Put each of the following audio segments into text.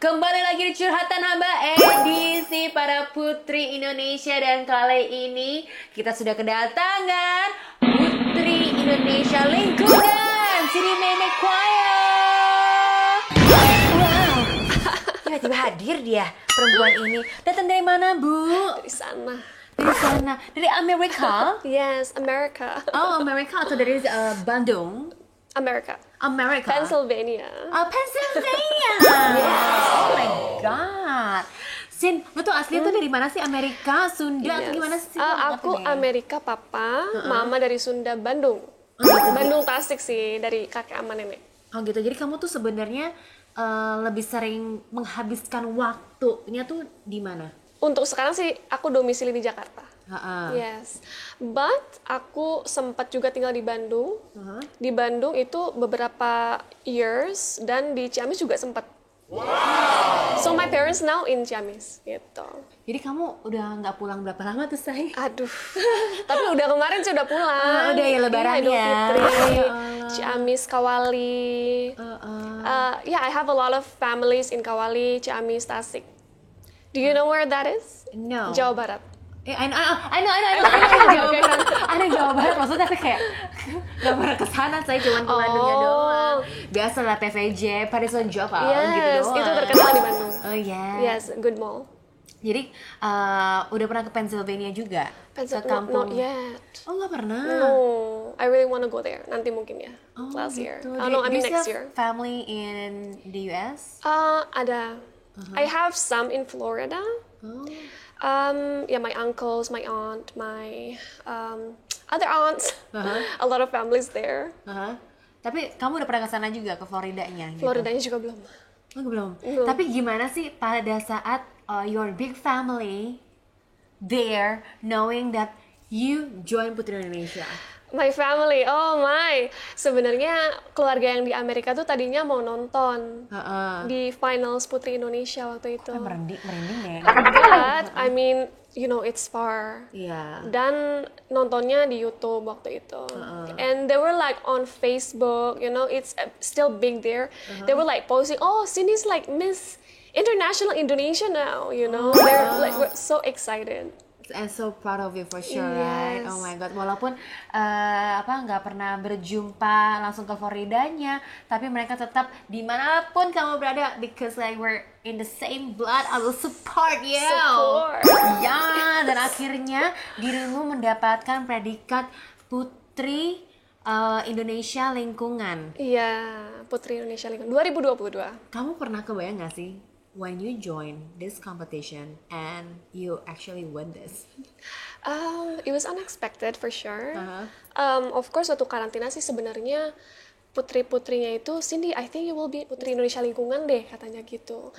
Kembali lagi di Curhatan Hamba edisi para putri Indonesia. Dan kali ini kita sudah kedatangan Putri Indonesia Lingkungan, Cindy Meme Choir. Wow, tiba-tiba hadir dia perempuan ini. Datang dari mana, Bu? Dari sana. Dari sana, dari Amerika? Yes, America. Oh, Amerika atau dari Bandung? America. Amerika. Pennsylvania. Oh, Pennsylvania. Oh my god. Sin, betul asli itu dari mana sih? Amerika, Sunda atau gimana sih? Aku Amerika papa, mama dari Sunda, Bandung. Bandung Tasik sih, dari kakek sama nenek. Oh gitu. Jadi kamu tuh sebenarnya lebih sering menghabiskan waktunya tuh di mana? Untuk sekarang sih aku domisili di Jakarta. Ha-ha. Yes, but aku sempat juga tinggal di Bandung. Di Bandung itu beberapa years dan di Ciamis juga sempat. So my parents now in Ciamis gitu. Jadi kamu udah nggak pulang berapa lama tuh, Say? Aduh, tapi udah kemarin sih udah pulang. Udah ya Lebaran Idul ya. Fitri, Ya Allah. Ciamis, Kawali. Yeah, I have a lot of families in Kawali, Ciamis, Tasik. Do you know where that is? No. Jawa Barat. I know. Jawa Barat. Maksudnya aku kayak nggak pernah kesana, saya cuma ke Bandungnya doang. Biasalah PVJ, Paris on Job, gitu Yes, doang. itu terkenal di Bandung. Oh yes. Yes, good mall. Jadi udah pernah ke Pennsylvania juga? Ke Not kampung? yet. Oh nggak pernah. No, I really want to go there. Nanti mungkin ya. Oh, Last gitu. year. Oh no, I mean Do you next still year. have family in the US? Ada. I have some in Florida. Oh. Yeah, my uncles, my aunt, my other aunts, a lot of families there. Tapi kamu udah pernah ke sana juga, ke Floridanya? Gitu? Floridanya juga belum. Oh, belum. Tapi gimana sih pada saat your big family there, knowing that you join Putri Indonesia? My family, oh my. Sebenarnya keluarga yang di Amerika tuh tadinya mau nonton di finals Putri Indonesia waktu itu. Merinding deh. But I mean, you know, it's far. Iya. Dan nontonnya di YouTube waktu itu. And they were like on Facebook, you know, it's still big there. They were like posting, oh, Cindy's like Miss International Indonesia now, you know. They're like, we're so excited. I'm so proud of you for sure, right? Oh my god, walaupun nggak pernah berjumpa langsung ke Floridanya, tapi mereka tetap dimanapun kamu berada, because like we're in the same blood, I will support you. Support. Ya, dan akhirnya dirimu mendapatkan predikat Putri Indonesia Lingkungan. Iya, Putri Indonesia Lingkungan 2022. Kamu pernah kebayang nggak sih? When you join this competition and you actually win this? It was unexpected for sure. Of course, waktu karantina sih sebenarnya putri-putrinya itu, Cindy, I think you will be Putri Indonesia Lingkungan deh, katanya gitu.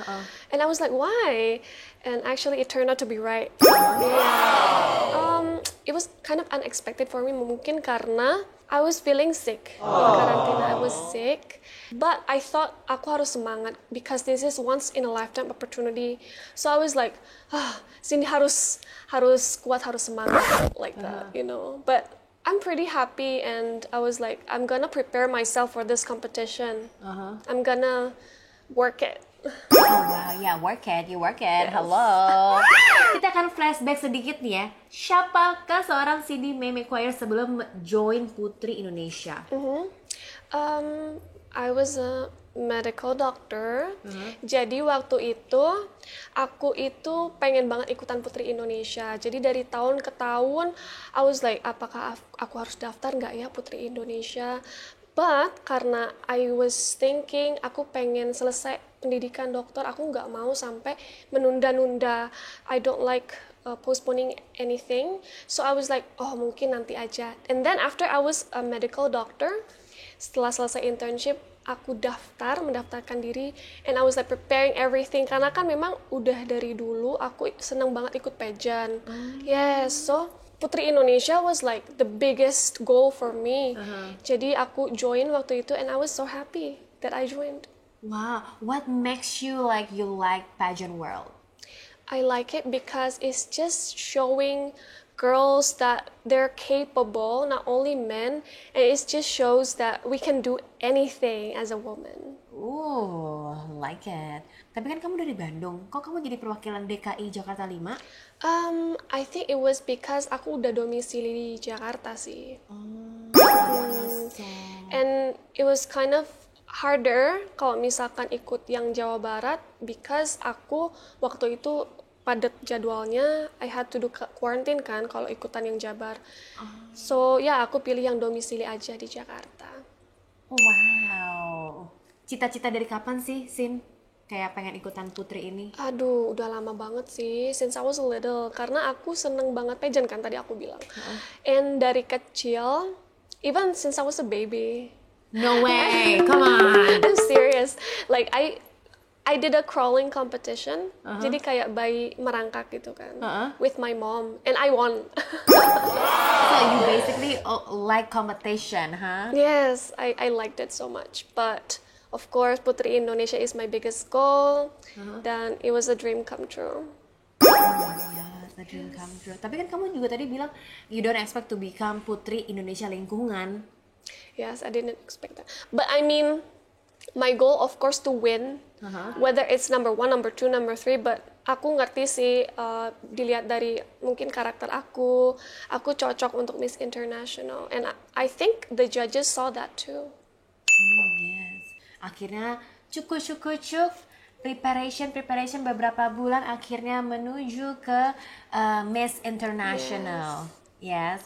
And I was like, why? And actually it turned out to be right. It was kind of unexpected for me, mungkin karena I was feeling sick. In karantina, I was sick. But I thought aku harus semangat because this is once in a lifetime opportunity. So I was like, Cindy harus kuat, harus semangat like that, you know. But I'm pretty happy and I was like, I'm gonna prepare myself for this competition. I'm gonna work it. Oh wow, yeah, work it, you work it. Yes. Hello. Kita akan flashback sedikit nih ya. Siapakah seorang Cindy Meme Choir sebelum join Putri Indonesia? I was a medical doctor. Jadi waktu itu aku itu pengen banget ikutan Putri Indonesia. Jadi dari tahun ke tahun I was like, apakah aku harus daftar nggak ya Putri Indonesia? But karena I was thinking aku pengen selesai pendidikan dokter, aku nggak mau sampai menunda-nunda. I don't like postponing anything. So I was like, oh mungkin nanti aja. And then after I was a medical doctor, setelah selesai internship, aku mendaftarkan diri, and I was like preparing everything, karena kan memang udah dari dulu aku seneng banget ikut pageant. Yes, so Putri Indonesia was like the biggest goal for me. Jadi aku join waktu itu, and I was so happy that I joined. Wow, what makes you like pageant world? I like it because it's just showing girls that they're capable, not only men, and it just shows that we can do anything as a woman. Like it. Tapi kan kamu dari Bandung, kok kamu jadi perwakilan DKI Jakarta 5? I think it was because aku udah domisili di Jakarta sih. And it was kind of harder kalau misalkan ikut yang Jawa Barat because aku waktu itu padat jadwalnya, I had to do quarantine kan kalau ikutan yang Jabar. So ya aku pilih yang domisili aja di Jakarta. Wow. Cita-cita dari kapan sih, Sin? Kayak pengen ikutan Putri ini? Aduh, udah lama banget sih, since I was little. Karena aku seneng banget pageant kan tadi aku bilang. And dari kecil, even since I was a baby. No way, come on. I'm serious. Like I did a crawling competition. Jadi kayak bayi merangkak gitu kan. With my mom. And I won. So you basically like competition, huh? Yes, I liked it so much. But of course, Putri Indonesia is my biggest goal. Dan it was a dream come true. Yes, a dream come true. Tapi kan kamu juga tadi bilang you don't expect to become Putri Indonesia Lingkungan. Yes, I didn't expect that. But I mean, my goal of course to win. Whether it's number 1, number 2, number 3, but aku ngerti sih dilihat dari mungkin karakter aku cocok untuk Miss International. And I think the judges saw that too. Yes. Akhirnya cuk preparation beberapa bulan akhirnya menuju ke Miss International. Yes.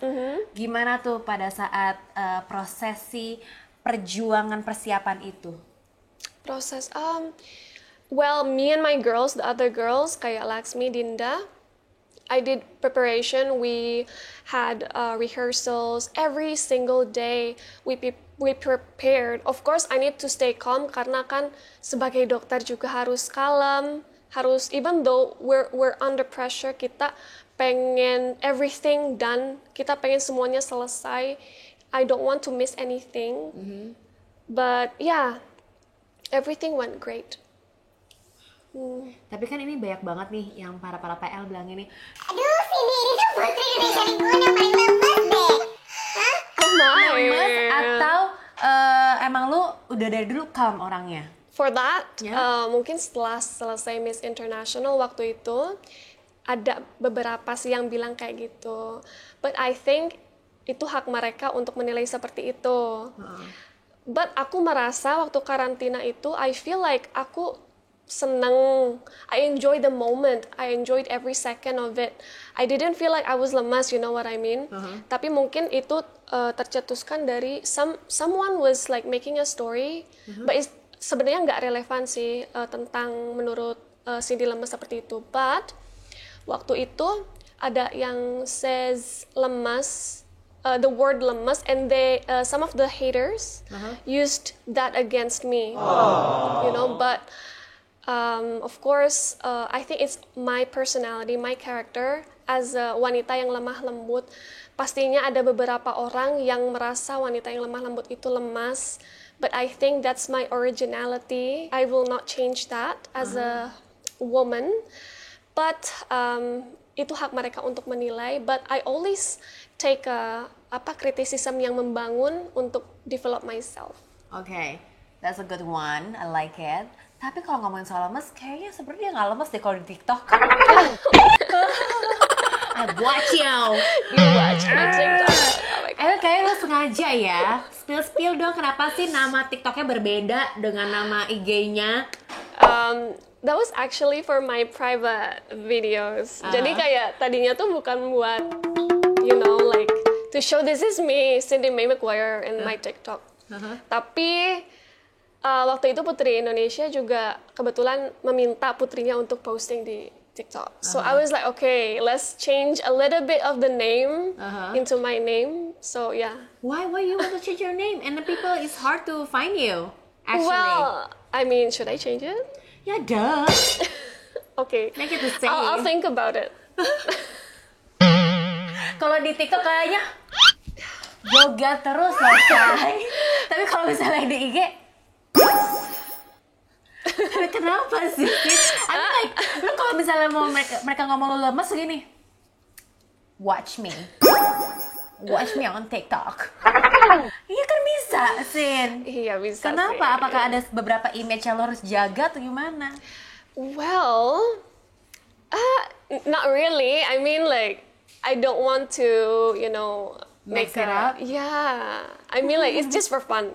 Gimana tuh pada saat prosesi perjuangan persiapan itu? Proses well, me and my girls, the other girls kayak Laksmi, Dinda, I did preparation. We had rehearsals every single day. We prepared. Of course, I need to stay calm karena kan sebagai dokter juga harus kalem. Harus, even though we're under pressure, kita pengen everything done. Kita pengen semuanya selesai. I don't want to miss anything. But yeah, everything went great. Tapi kan ini banyak banget nih yang para PL bilang ini, aduh Cindy, ini tuh Putri Indonesia Lingkungan yang paling lemes deh. Hah? lemes atau emang lu udah dari dulu calm orangnya? For that, Yeah. mungkin setelah selesai Miss International waktu itu, ada beberapa sih yang bilang kayak gitu. But I think itu hak mereka untuk menilai seperti itu. But aku merasa waktu karantina itu, I feel like aku seneng. I enjoyed the moment. I enjoyed every second of it. I didn't feel like I was lemas, you know what I mean? Tapi mungkin itu tercetuskan dari someone was like making a story, but sebenarnya nggak relevan sih tentang menurut Cindy lemas seperti itu. But waktu itu ada yang says lemas, the word lemas, and they some of the haters used that against me, you know. But of course, I think it's my personality, my character as a wanita yang lemah lembut. Pastinya ada beberapa orang yang merasa wanita yang lemah lembut itu lemas. But I think that's my originality. I will not change that as a woman. But itu hak mereka untuk menilai. But I always take criticism yang membangun untuk develop myself. Okay, that's a good one. I like it. Tapi kalau ngomongin soal lemes, kayaknya sebenarnya nggak lemes deh kalau di TikTok. I watch you. You watch my TikTok. Oh my God. Kayaknya lu sengaja ya. Spill dong, kenapa sih nama TikToknya berbeda dengan nama IG-nya? That was actually for my private videos. Jadi kayak tadinya tuh bukan buat, you know, like to show this is me, Cindy May McGuire in my TikTok. Tapi waktu itu Putri Indonesia juga kebetulan meminta putrinya untuk posting di TikTok. So I was like, okay, let's change a little bit of the name into my name. So yeah. Why you want to change your name? And the people, it's hard to find you, actually. Well, I mean, should I change it? Ya duh. Okay. Make it the same. I'll think about it. Kalau di TikTok kayaknya joget terus selesai. Tapi kalau misalnya di IG, tapi kenapa sih? I mean like, lu kalau misalnya mau mereka ngomong lu lemes gini, watch me. watch me on TikTok. Iya kan bisa, Sin. Iya bisa sih. Kenapa? Apakah ada beberapa image yang lo harus jaga atau gimana? Well, not really. I mean, like, I don't want to, Mix it up? Yeah. I mean, like, it's just for fun.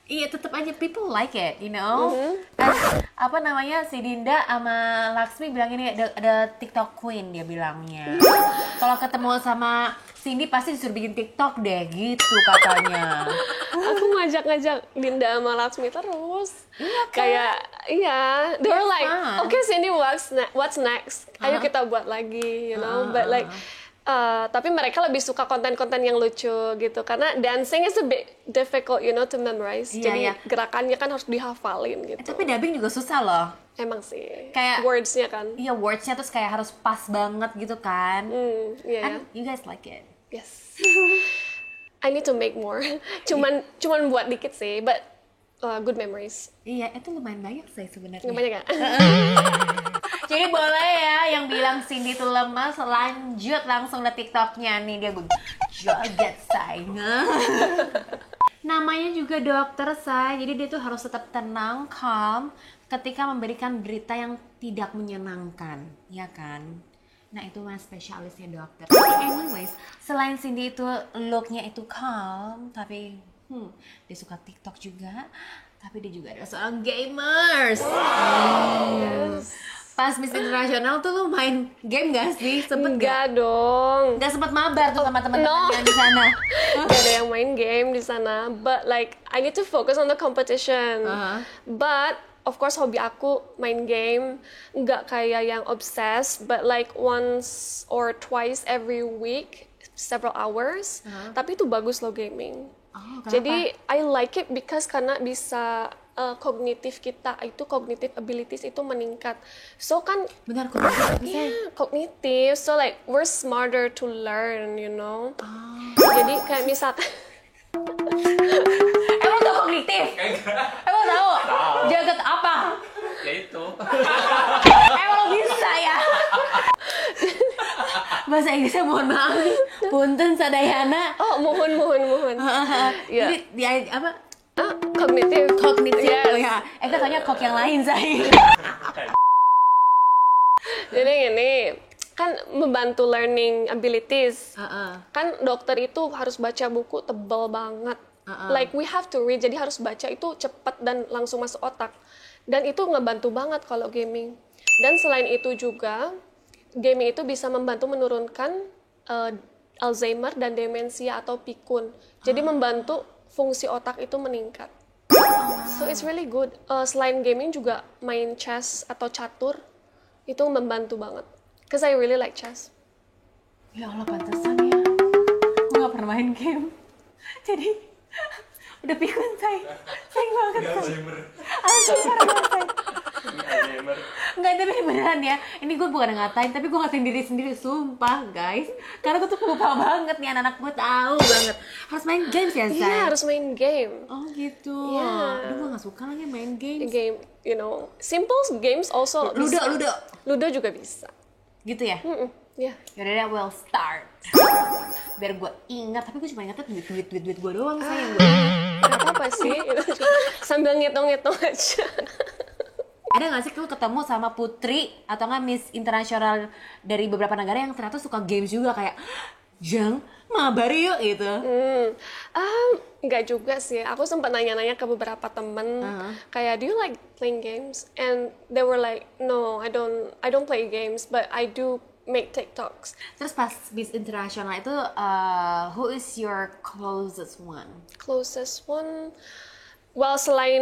Iya, tetap aja people like it, Kan, apa namanya, si Dinda sama Laksmi bilang ini ada TikTok queen dia bilangnya. Kalau ketemu sama Cindy pasti disuruh bikin TikTok deh, gitu katanya. Aku ngajak-ngajak Dinda sama Laksmi terus. Iya kan? Kayak, they were like, fun. okay Cindy, what's next? Ayo kita buat lagi, But like, tapi mereka lebih suka konten-konten yang lucu gitu. Karena dancing is a bit difficult, to memorize. Iya, Jadi iya. gerakannya kan harus dihafalin gitu. Tapi dubbing juga susah loh. Emang sih. Kayak- words-nya kan. Iya, words-nya terus kayak harus pas banget gitu kan. Iya. And you guys like it. Yes. I need to make more. cuman buat dikit sih, but good memories. Iya, itu lumayan banyak sih sebenarnya. Nggak banyak nggak? Jadi boleh ya yang bilang Cindy itu lemas, lanjut langsung ke TikToknya nih, dia gue joget say. Namanya juga dokter say, jadi dia tuh harus tetap tenang, calm ketika memberikan berita yang tidak menyenangkan, ya kan? Nah itu mas spesialisnya dokter. Anyways, selain Cindy itu looknya itu calm, tapi dia suka TikTok juga, tapi dia juga adalah seorang gamers. Pas Miss International tuh lu main game gak sih? Sempet gak? Enggak dong. Gak sempet mabar tuh sama teman-teman no. yang di sana. Gak ada yang main game di sana. But like I need to focus on the competition. But of course hobi aku main game. Nggak kayak yang obsessed. But like once or twice every week, several hours. Tapi itu bagus loh gaming. Oh, kenapa? Jadi I like it because karena bisa kognitif kita itu cognitive abilities itu meningkat. So kan Benar kok. yeah, kognitif. So like we're smarter to learn. Jadi kayak misalkan Emang gak kognitif? Emang tahu? Jagat apa? Ya itu. Emang lo bisa ya? Bahasa Inggrisnya mohon maaf nih. Punten sadayana. oh mohon. Ya. Jadi dia apa? Kognitif. Kognitif. Yes. Oh, ya. Kan soalnya kok yang lain saya. Jadi gini, kan membantu learning abilities. Kan dokter itu harus baca buku tebal banget. Like we have to read, jadi harus baca itu cepat dan langsung masuk otak. Dan itu ngebantu banget kalau gaming. Dan selain itu juga, gaming itu bisa membantu menurunkan Alzheimer dan demensia atau pikun. Jadi membantu fungsi otak itu meningkat. So it's really good. Selain gaming juga main chess atau catur itu membantu banget. Cause I really like chess. Ya Allah pantesan ya. Gue gak pernah main game. Jadi udah pikun saya. Sayang banget saya. Alzheimer banget saya. Enggak, tapi beneran ya. Ini gue bukan ngatain, tapi gue ngatain diri sendiri. Sumpah guys. Karena gue tuh lupa banget nih, anak-anak gue tahu banget. Harus main games ya, Say? Iya, harus main game. Oh gitu. Iya. Aduh, gue gak suka lagi main games. Game, simple games also bisa. Ludo. Ludo juga bisa. Gitu ya? Ya. Yaudah deh, we'll start. Biar gue ingat, tapi gue cuma ingatnya duit gue doang, sayang. Gak apa-apa sih. Sambil ngitung-ngitung aja. Ada gak sih lu ketemu sama putri atau nggak Miss Internasional dari beberapa negara yang ternyata suka games juga kayak Jang, mabar yuk gitu. Nggak juga sih. Aku sempat nanya-nanya ke beberapa temen kayak, do you like playing games? And they were like, no, I don't play games, but I do make TikToks. Terus pas Miss Internasional itu, who is your closest one? Closest one, well, selain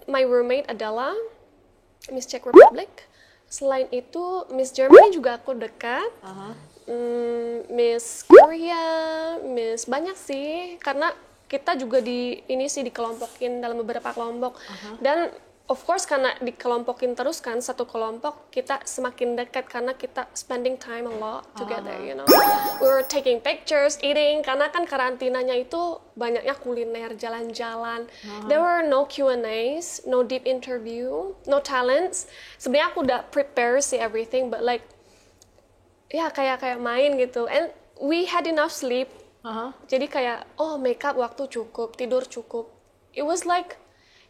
my roommate adalah Miss Czech Republic. Selain itu, Miss Germany juga aku dekat. Miss Korea, Miss banyak sih. Karena kita juga dikelompokin dalam beberapa kelompok. Dan of course karena dikelompokin terus kan satu kelompok, kita semakin dekat karena kita spending time a lot together, We were taking pictures, eating, karena kan karantinanya itu banyaknya kuliner, jalan-jalan. There were no Q&As, no deep interview, no talents. Sebenarnya aku udah prepare sih everything, but like, ya kayak main gitu. And we had enough sleep. Jadi kayak, oh makeup waktu cukup, tidur cukup. It was like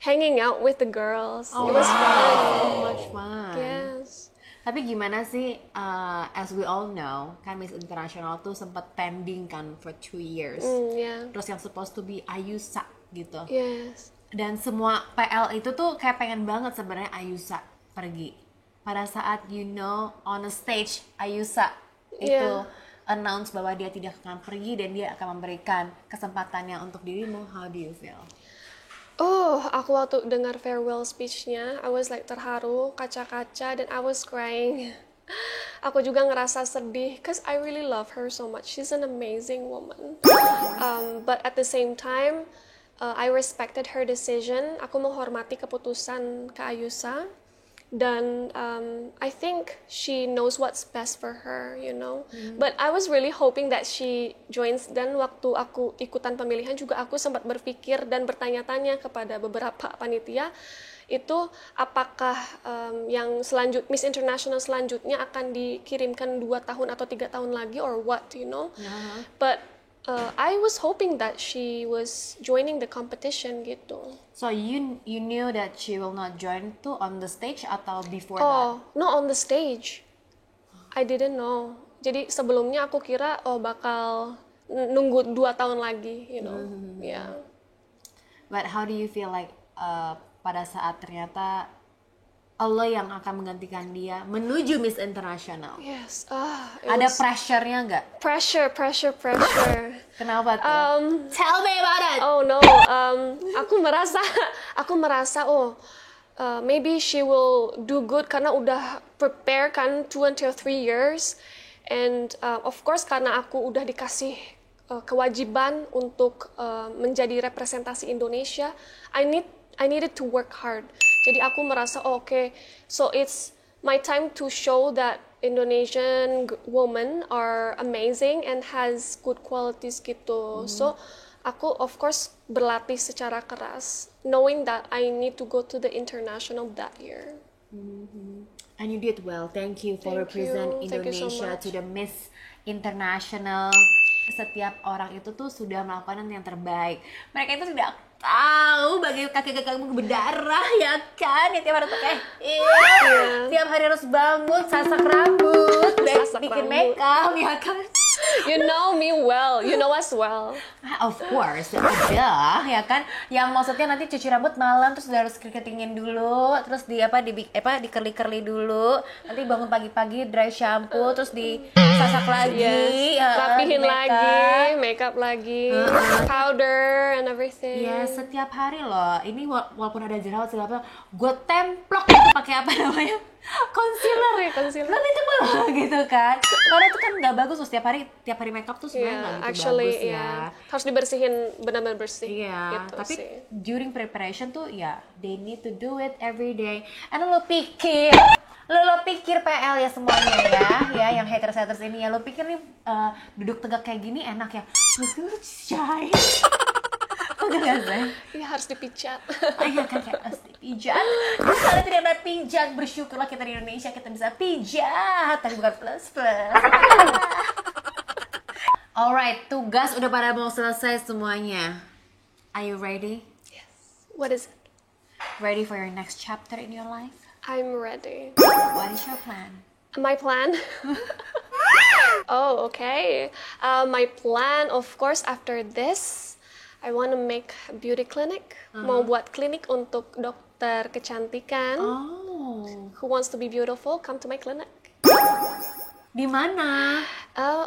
hanging out with the girls. It was fun. So much fun. Yes. Tapi gimana sih, as we all know, kan Miss International tuh sempat pending kan for 2 years. Yeah. Terus yang supposed to be Ayusa gitu. Yes. Dan semua PL itu tuh kayak pengen banget sebenarnya Ayusa pergi. Pada saat on a stage Ayusa itu Yeah. announce bahwa dia tidak akan pergi dan dia akan memberikan kesempatannya untuk dirimu, how do you feel? Oh, aku waktu dengar farewell speech-nya, I was like terharu, kaca-kaca, dan I was crying. Aku juga ngerasa sedih, cause I really love her so much. She's an amazing woman. But at the same time, I respected her decision. Aku menghormati keputusan Kak Ayusa. Dan I think she knows what's best for her, But I was really hoping that she joins. Dan waktu aku ikutan pemilihan juga aku sempat berpikir dan bertanya-tanya kepada beberapa panitia itu apakah yang Miss International selanjutnya akan dikirimkan 2 tahun atau 3 tahun lagi or what, But I was hoping that she was joining the competition gitu. So you knew that she will not join tuh on the stage atau before that? Oh, no, on the stage. I didn't know. Jadi sebelumnya aku kira bakal nunggu 2 tahun lagi, Yeah. But how do you feel like pada saat ternyata Allah yang akan menggantikan dia menuju Miss International? Yes. Ada pressure-nya nggak? Pressure. Kenapa tuh? Tell me about it. Oh no. Aku merasa maybe she will do good karena udah prepare kan 2 until 3 years. And of course karena aku udah dikasih kewajiban untuk menjadi representasi Indonesia, I needed to work hard. Jadi aku merasa okay, so it's my time to show that Indonesian women are amazing and has good qualities gitu. So aku of course berlatih secara keras, knowing that I need to go to the international that year. And you did well. Thank you for represent Thank you so Indonesia much. to the Miss International. Setiap orang itu tuh sudah melakukan yang terbaik. Mereka itu tidak tahu bagi kaki-kaki kamu berdarah ya kan, ya tiap hari tuh kayak tiap hari harus bangun sasak rambut, bikin makeup ya kan. You know me well, you know us well. Of course, ada ya kan. Yang maksudnya nanti cuci rambut malam terus udah harus keritingin dulu, terus di dikerli-kerli dulu. Nanti bangun pagi-pagi dry shampoo, terus disasak lagi, Rapihin lagi, makeup lagi, powder and everything. Ya, setiap hari loh. Ini walaupun ada jerawat segala apa, gue templok gitu pakai apa namanya? Concealer. Nanti itu malah gitu kan. Karena itu kan nggak bagus tuh setiap hari makeup tuh sebenarnya nggak gitu actually, bagus ya. Harus dibersihin benar-benar bersih. Iya, Gitu tapi sih. during preparation tuh ya they need to do it every day. And lo pikir PL ya semuanya ya yang haters ini ya, lo pikir nih duduk tegak kayak gini enak ya? Betul, Shay. Kok gak sih? Iya, harus dipijat. Iya kan, kayak harus dipijat. Kalau tidak ada pijat, bersyukurlah kita di Indonesia kita bisa pijat, tapi bukan plus. Alright, tugas udah pada mau selesai semuanya. Are you ready? Yes. What is it? Ready for your next chapter in your life? I'm ready. What is your plan? My plan? Oh, okay. My plan, of course, after this, I want to make a beauty clinic. Mau buat klinik untuk dokter kecantikan. Oh, Who wants to be beautiful, come to my clinic. di mana?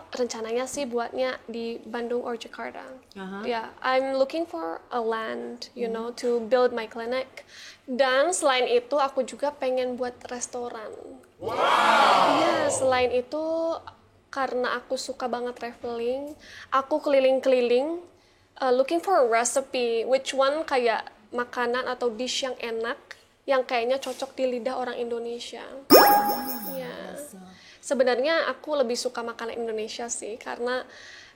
Rencananya sih buatnya di Bandung or Jakarta. Uh-huh. Yeah, I'm looking for a land, to build my clinic. Dan selain itu, aku juga pengen buat restoran. Iya, selain itu, karena aku suka banget traveling, aku keliling-keliling, looking for a recipe, which one kayak makanan atau dish yang enak, yang kayaknya cocok di lidah orang Indonesia. Yeah. Sebenarnya aku lebih suka makanan Indonesia sih, karena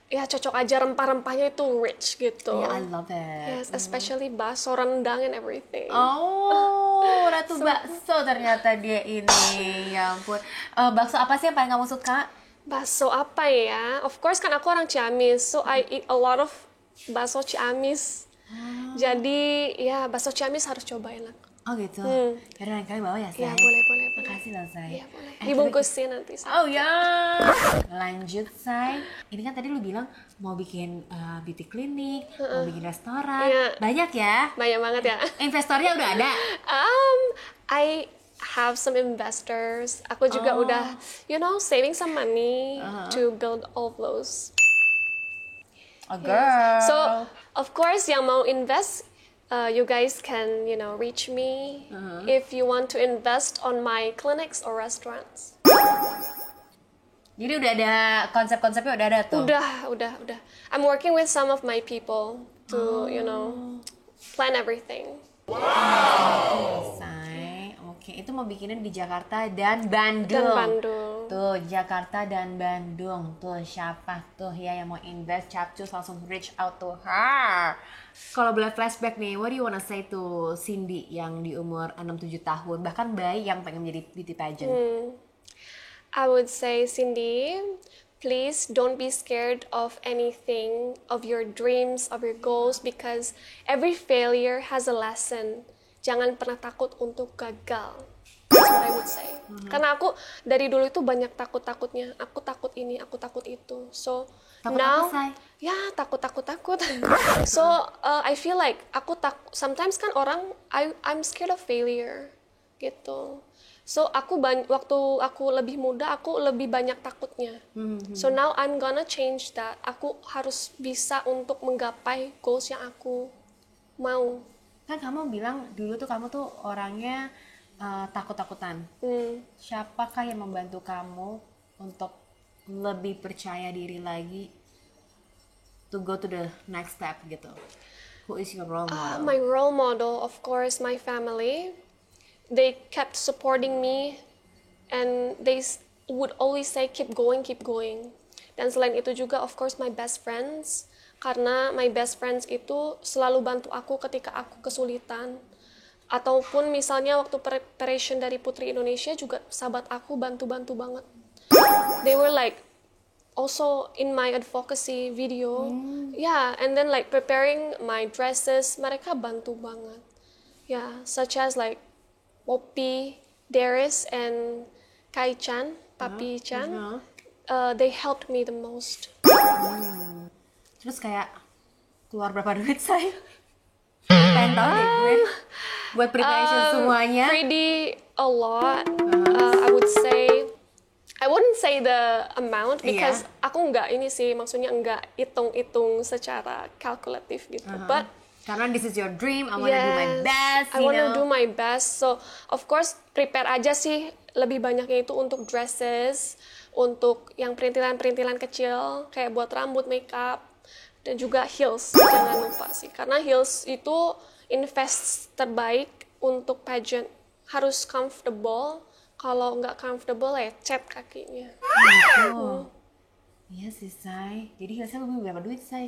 ya cocok aja, rempah-rempahnya itu rich gitu. Yeah, I love it. Yes, especially bakso, rendang and everything. Oh, Ratu Bakso ternyata dia ini. Ya ampun. Bakso apa sih yang paling kamu suka? Bakso apa ya? Of course kan aku orang Ciamis, so I eat a lot of bakso Ciamis. Jadi ya bakso Ciamis harus coba enak. Oh gitu. Yaudah lain kali bawa ya, Say. Ya boleh. Makasih loh, Say. Iya boleh. Dibungkusin nanti. Oh ya. Lanjut, Say. Ini kan tadi lu bilang mau bikin beauty clinic, mau bikin restoran. Iya. Banyak ya? Banyak banget ya. Investornya udah ada? I have some investors. Aku juga udah, saving some money to build all those. Oh girl. So, of course, yang mau invest, you guys can, reach me if you want to invest on my clinics or restaurants. Jadi udah ada konsep-konsepnya udah ada tuh? Udah. I'm working with some of my people to, plan everything. Say. Oke, itu mau bikinin di Jakarta dan Bandung. Tuh, Jakarta dan Bandung. Tuh, siapa tuh ya yang mau invest, Capcus langsung reach out to her. Kalau boleh flashback nih, what do you wanna say to Cindy yang di umur 6-7 tahun, bahkan bayi yang pengen menjadi beauty pageant? I would say, Cindy, please don't be scared of anything, of your dreams, of your goals, because every failure has a lesson. Jangan pernah takut untuk gagal. That's what I would say. Karena aku dari dulu itu banyak takut-takutnya. Aku takut ini, aku takut itu. So Takut now, apa, Say? ya takut. So I feel like aku sometimes kan orang, I'm scared of failure, gitu. So waktu aku lebih muda, aku lebih banyak takutnya. So now I'm gonna change that. Aku harus bisa untuk menggapai goals yang aku mau. Kan kamu bilang dulu tuh kamu tuh orangnya takut-takutan. Siapakah yang membantu kamu untuk lebih percaya diri lagi to go to the next step gitu? Who is your role model? My role model, of course, my family. They kept supporting me and they would always say keep going. Dan selain itu juga, of course, my best friends. Karena my best friends itu selalu bantu aku ketika aku kesulitan. Ataupun misalnya waktu preparation dari Putri Indonesia juga sahabat aku bantu-bantu banget. They were like also in my advocacy video. Yeah, and then like preparing my dresses, mereka bantu banget. Yeah, such as like Poppy, Darius, and Kai Chan, Papi Chan. They helped me the most. Terus kayak keluar berapa duit, Say? Pengen tau deh gue buat preparation semuanya. Pretty a lot. I wouldn't say the amount because aku maksudnya nggak hitung-hitung secara kalkulatif gitu. But karena this is your dream, I wanna do my best, I wanna do my best. So of course prepare aja sih, lebih banyaknya itu untuk dresses, untuk yang perintilan-perintilan kecil kayak buat rambut, makeup, dan juga heels. Jangan lupa sih, karena heels itu invest terbaik untuk pageant. Harus comfortable. Kalau nggak comfortable, lecet kakinya. Gitu. Iya sih, Say. Jadi heelsnya lebih berapa duit, Say?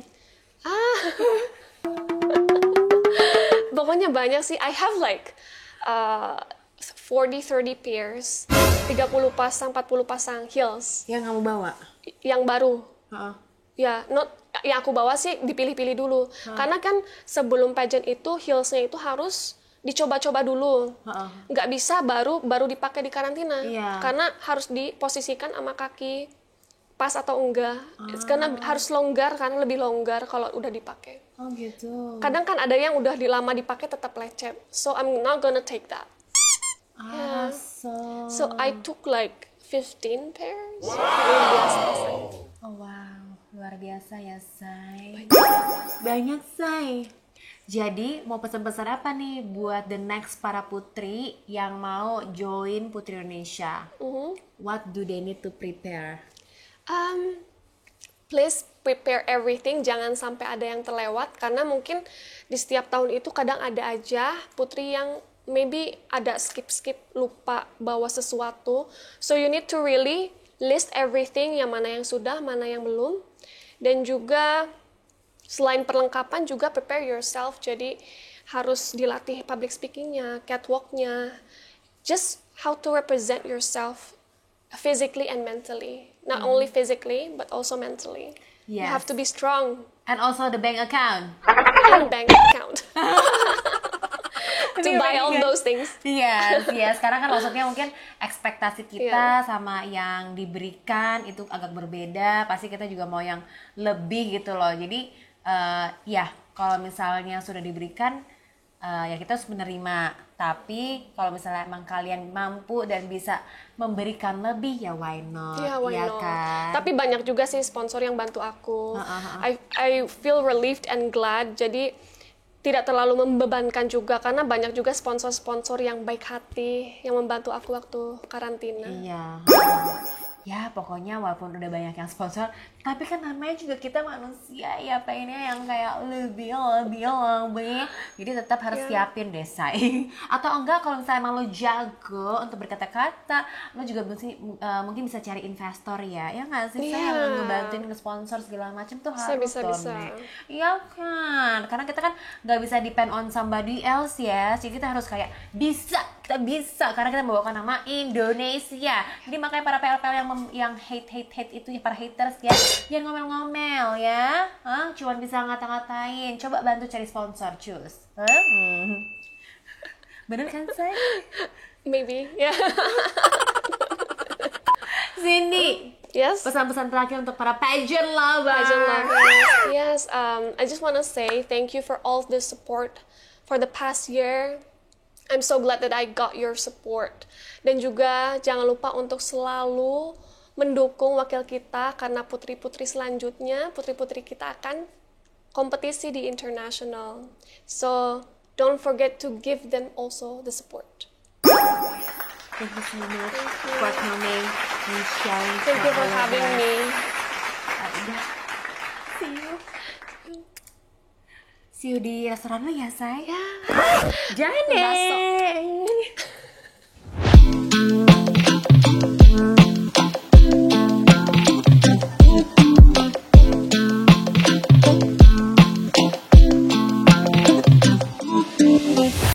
Pokoknya banyak sih. I have like 40-30 pairs. 30 pasang, 40 pasang heels. Yang kamu bawa? Yang baru. Ya, Yang aku bawa sih dipilih-pilih dulu. Karena kan sebelum pageant itu heelsnya itu harus dicoba-coba dulu. Nggak bisa baru dipakai di karantina. Karena harus diposisikan sama kaki pas atau enggak. Karena harus longgar, karena lebih longgar kalau udah dipakai. Oh gitu. Kadang kan ada yang udah lama dipakai tetap lecet. So I'm not gonna take that. So I took like 15 pairs. Luar biasa. Oh wow, luar biasa ya, Say. Banyak, Say. Jadi mau pesan-pesan apa nih buat the next para putri yang mau join Putri Indonesia? What do they need to prepare? Please prepare everything, jangan sampai ada yang terlewat, karena mungkin di setiap tahun itu kadang ada aja putri yang maybe ada skip lupa bawa sesuatu. So you need to really list everything, yang mana yang sudah, mana yang belum. Dan juga selain perlengkapan juga prepare yourself, jadi harus dilatih public speakingnya, catwalknya, just how to represent yourself physically and mentally. Not only physically, but also mentally. You Yes. have to be strong And also the bank account. and bank account to Ini buy all amazing. those things. Yes, yes. Sekarang kan maksudnya mungkin ekspektasi kita Iya. sama yang diberikan itu agak berbeda. Pasti kita juga mau yang lebih gitu loh. Jadi ya kalau misalnya sudah diberikan ya kita harus menerima. Tapi kalau misalnya emang kalian mampu dan bisa memberikan lebih ya why not? Yeah, why ya not? kan? Tapi banyak juga sih sponsor yang bantu aku. Ha. I feel relieved and glad. Jadi tidak terlalu membebankan juga karena banyak juga sponsor-sponsor yang baik hati yang membantu aku waktu karantina. Iya. Ya pokoknya walaupun udah banyak yang sponsor, tapi kan namanya juga kita manusia ya pengennya yang kayak lebih. Jadi tetap harus siapin deh say. Atau enggak kalau misalnya emang lo jago untuk berkata-kata, lo juga mungkin bisa cari investor ya. Ya nggak sih? Saya Iya. yang ngebantuin sponsor segala macam tuh harus Bisa. Nek. Iya kan? Karena kita kan nggak bisa depend on somebody else ya. Jadi kita harus kayak kita bisa karena kita membawakan nama Indonesia. Jadi makanya para PL-PL yang hate itu ya, para haters ya, jangan ngomel-ngomel ya. Cuman bisa ngata-ngatain. Coba bantu cari sponsor, cus. Bener kan, say? Maybe, yeah. Cindy, Yes. pesan-pesan terakhir untuk para pageant lovers. Pageant lovers. Yes, I just want to say thank you for all the support for the past year. I'm so glad that I got your support. Dan juga jangan lupa untuk selalu mendukung wakil kita karena putri-putri selanjutnya, putri-putri kita akan kompetisi di international. So, don't forget to give them also the support. Thank you so much for coming and sharing. Thank you for having me. Udah. See you di restoran lu ya, say. Ya, Jangan Bakso. deh.